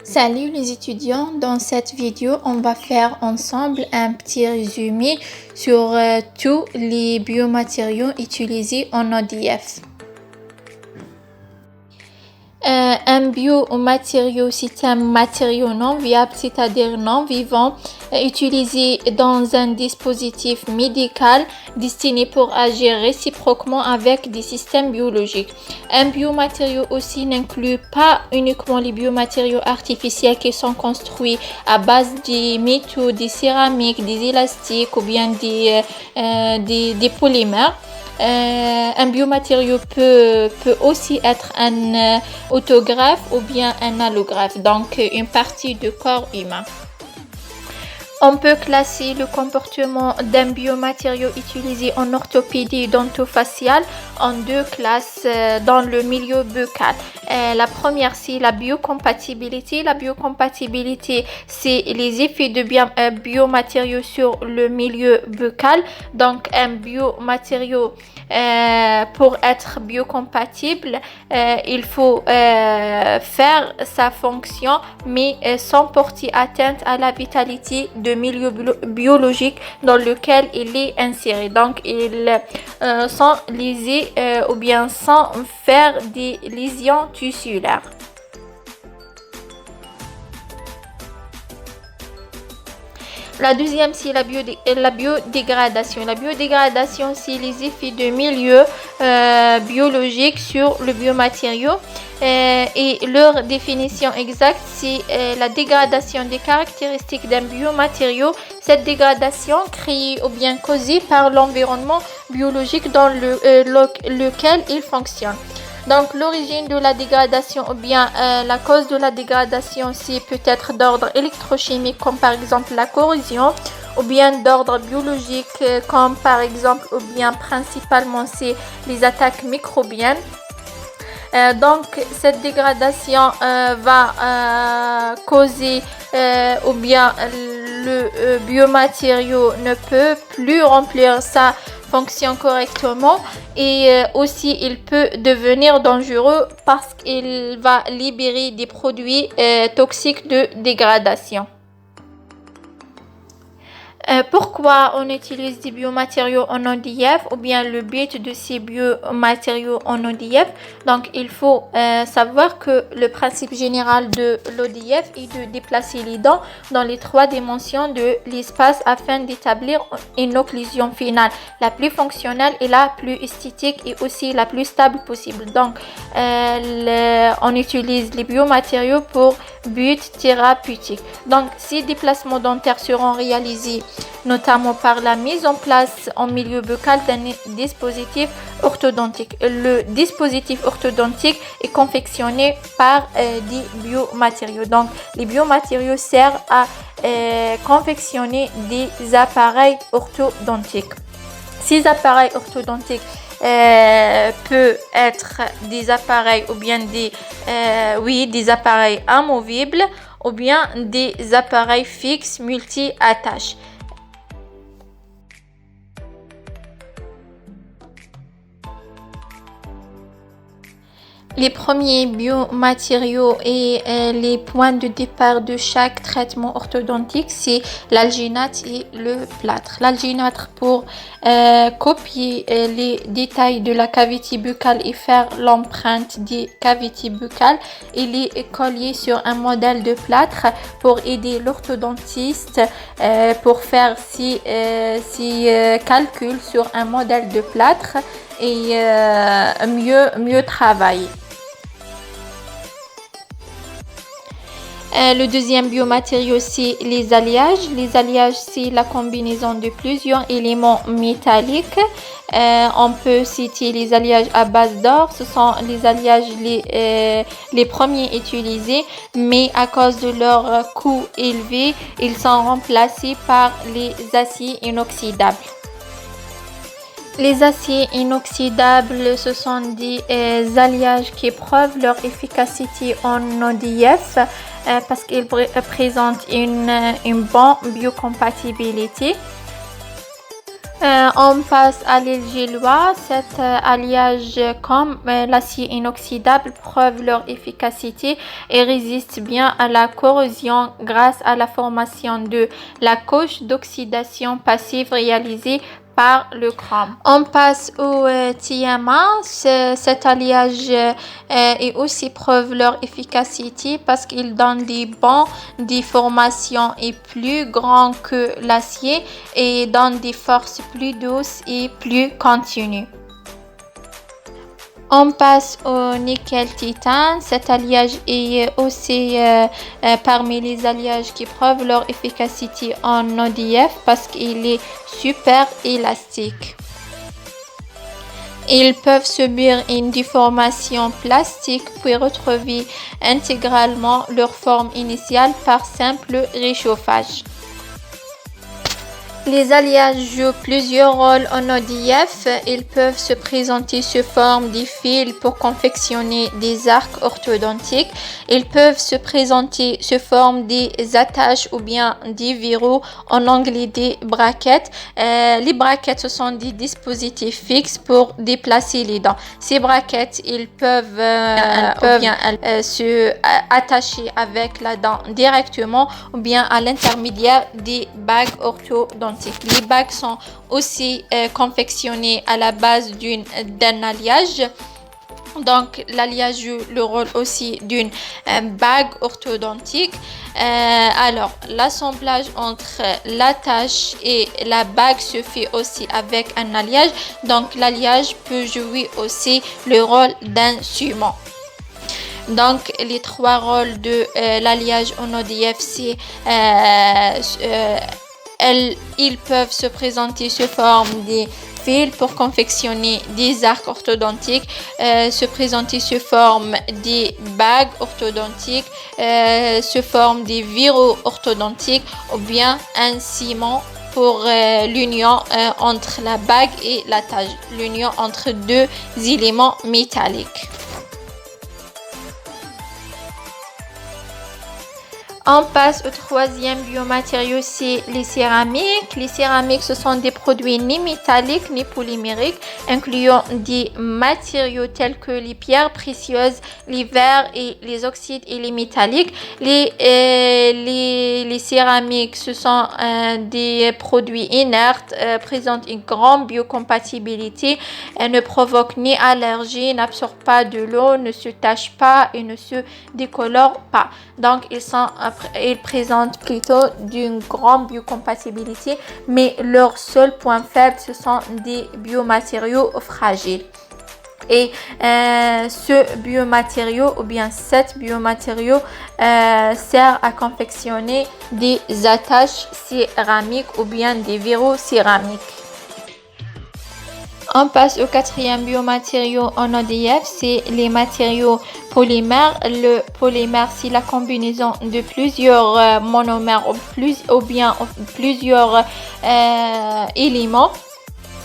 Salut les étudiants, dans cette vidéo, on va faire ensemble un petit résumé sur tous les biomatériaux utilisés en ODF. Un biomatériau, c'est un matériau non viable, c'est-à-dire non vivant, utilisé dans un dispositif médical destiné pour agir réciproquement avec des systèmes biologiques. Un biomatériau aussi n'inclut pas uniquement les biomatériaux artificiels qui sont construits à base des métaux, des céramiques, des élastiques ou bien des polymères. Un biomatériau peut aussi être un autographe ou bien un allographe, donc une partie du corps humain. On peut classer le comportement d'un biomatériau utilisé en orthopédie dentofaciale en deux classes dans le milieu buccal. La première, c'est la biocompatibilité. La biocompatibilité, c'est les effets de biomatériaux sur le milieu buccal. Donc, un biomatériau, pour être biocompatible, il faut faire sa fonction, mais sans porter atteinte à la vitalité de milieu biologique dans lequel il est inséré. Donc, sans léser ou bien sans faire des lésions tissulaires. La deuxième, c'est la biodégradation. La biodégradation, c'est les effets de milieu biologique sur le biomatériau. Et leur définition exacte, c'est la dégradation des caractéristiques d'un biomatériau. Cette dégradation créée ou bien causée par l'environnement biologique dans lequel il fonctionne. Donc, l'origine de la dégradation ou bien la cause de la dégradation, c'est peut-être d'ordre électrochimique comme par exemple la corrosion, ou bien d'ordre biologique comme par exemple ou bien principalement c'est les attaques microbiennes. Donc, cette dégradation va causer ou bien le biomatériau ne peut plus remplir sa fonction correctement et aussi il peut devenir dangereux parce qu'il va libérer des produits toxiques de dégradation. Pourquoi on utilise des biomatériaux en ODF ou bien le but de ces biomatériaux en ODF? Donc, il faut savoir que le principe général de l'ODF est de déplacer les dents dans les trois dimensions de l'espace afin d'établir une occlusion finale la plus fonctionnelle et la plus esthétique et aussi la plus stable possible. Donc, on utilise les biomatériaux pour but thérapeutique. Donc, ces déplacements dentaires seront réalisés notamment par la mise en place en milieu buccal d'un dispositif orthodontique. Le dispositif orthodontique est confectionné par des biomatériaux. Donc, les biomatériaux servent à confectionner des appareils orthodontiques. Ces appareils orthodontiques peut être des appareils ou bien des appareils amovibles ou bien des appareils fixes multi-attaches. Les premiers biomatériaux et les points de départ de chaque traitement orthodontique, c'est l'alginate et le plâtre. L'alginate pour copier les détails de la cavité buccale et faire l'empreinte des cavités buccales, et les coller sur un modèle de plâtre pour aider l'orthodontiste pour faire ses calculs sur un modèle de plâtre et mieux travailler. Le deuxième biomatériau, c'est les alliages. Les alliages, c'est la combinaison de plusieurs éléments métalliques. On peut citer les alliages à base d'or. Ce sont les alliages les premiers utilisés, mais à cause de leur coût élevé, ils sont remplacés par les aciers inoxydables. Les aciers inoxydables, ce sont des alliages qui prouvent leur efficacité en ODF parce qu'ils présentent une bonne biocompatibilité. On passe à l'huile géloise. Cet alliage comme l'acier inoxydable preuve leur efficacité et résiste bien à la corrosion grâce à la formation de la couche d'oxydation passive réalisée par le chrome. On passe au TMA. Cet alliage est aussi preuve leur efficacité parce qu'il donne des bancs de formation et plus grands que l'acier et donne des forces plus douces et plus continues. On passe au nickel-titane. Cet alliage est aussi parmi les alliages qui prouvent leur efficacité en ODF parce qu'il est super élastique. Ils peuvent subir une déformation plastique puis retrouver intégralement leur forme initiale par simple réchauffage. Les alliages jouent plusieurs rôles en ODF. Ils peuvent se présenter sous forme de fils pour confectionner des arcs orthodontiques. Ils peuvent se présenter sous forme des attaches ou bien des verrous en anglais des brackets. Les brackets, ce sont des dispositifs fixes pour déplacer les dents. Ces brackets, ils peuvent se attacher avec la dent directement ou bien à l'intermédiaire des bagues orthodontiques. Les bagues sont aussi confectionnées à la base d'un alliage. Donc, l'alliage joue le rôle aussi d'une bague orthodontique. Alors, l'assemblage entre l'attache et la bague se fait aussi avec un alliage. Donc, l'alliage peut jouer aussi le rôle d'un ciment. Donc, les trois rôles de l'alliage en ODF, c'est ils peuvent se présenter sous forme des fils pour confectionner des arcs orthodontiques, se présenter sous forme des bagues orthodontiques, sous forme des verrous orthodontiques ou bien un ciment pour l'union entre la bague et l'attache, l'union entre deux éléments métalliques. On passe au troisième biomatériau, c'est les céramiques. Les céramiques, ce sont des produits ni métalliques ni polymériques, incluant des matériaux tels que les pierres précieuses, les verres et les oxydes et les métalliques. Les céramiques, ce sont des produits inertes, présentent une grande biocompatibilité, ne provoquent ni allergie, n'absorbent pas de l'eau, ne se tachent pas et ne se décolorent pas. Donc, ils présentent plutôt d'une grande biocompatibilité, mais leur seul point faible, ce sont des biomatériaux fragiles. Et ce biomatériau ou bien cet biomatériau sert à confectionner des attaches céramiques ou bien des verrous céramiques. On passe au quatrième biomatériau en ODF, c'est les matériaux polymères. Le polymère, c'est la combinaison de plusieurs monomères ou bien plusieurs éléments.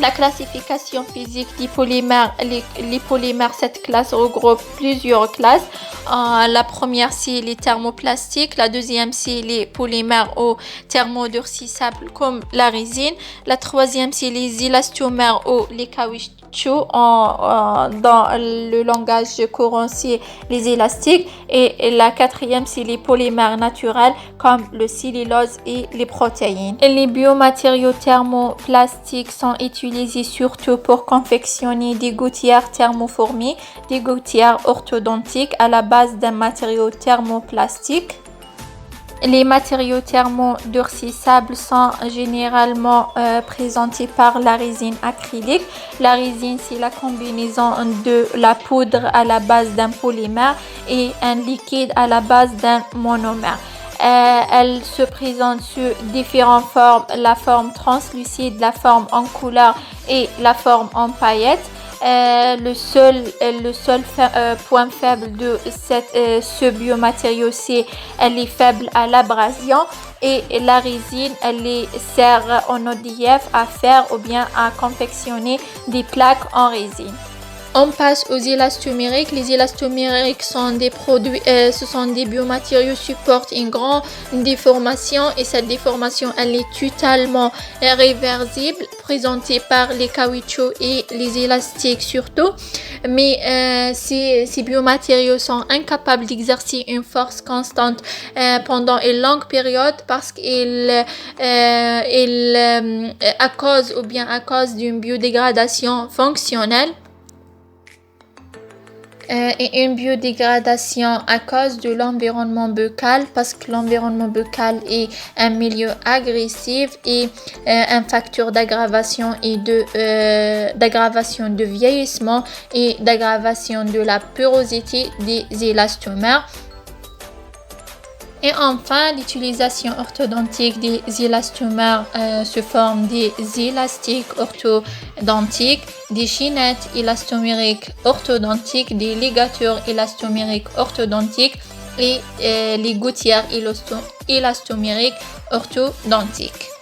La classification physique des polymères, les polymères, cette classe regroupe plusieurs classes. La première, c'est les thermoplastiques. La deuxième, c'est les polymères ou thermodurcissables comme la résine. La troisième, c'est les élastomères ou les caoutchoucs. Dans le langage courant, c'est les élastiques. Et la quatrième, c'est les polymères naturels comme le cellulose et les protéines. Et les biomatériaux thermoplastiques sont utilisés surtout pour confectionner des gouttières thermoformées, des gouttières orthodontiques à la base d'un matériau thermoplastique. Les matériaux thermodurcissables sont généralement présentés par la résine acrylique. La résine, c'est la combinaison de la poudre à la base d'un polymère et un liquide à la base d'un monomère. Elle se présente sous différentes formes, la forme translucide, la forme en couleur et la forme en paillettes. Le seul point faible de ce biomatériau, c'est elle est faible à l'abrasion, et la résine, elle sert en ODF à faire ou bien à confectionner des plaques en résine. On passe aux élastomériques. Les élastomériques sont des produits, ce sont des biomatériaux qui supportent une grande déformation et cette déformation elle est totalement réversible, présentée par les caoutchoucs et les élastiques surtout. Mais ces biomatériaux sont incapables d'exercer une force constante pendant une longue période parce qu'ils à cause d'une biodégradation fonctionnelle. Et une biodégradation à cause de l'environnement buccal parce que l'environnement buccal est un milieu agressif et un facteur d'aggravation et d'aggravation de vieillissement et d'aggravation de la porosité des élastomères. Et enfin, l'utilisation orthodontique des élastomères sous forme des élastiques orthodontiques, des chaînettes élastomériques orthodontiques, des ligatures élastomériques orthodontiques et les gouttières élastomériques orthodontiques.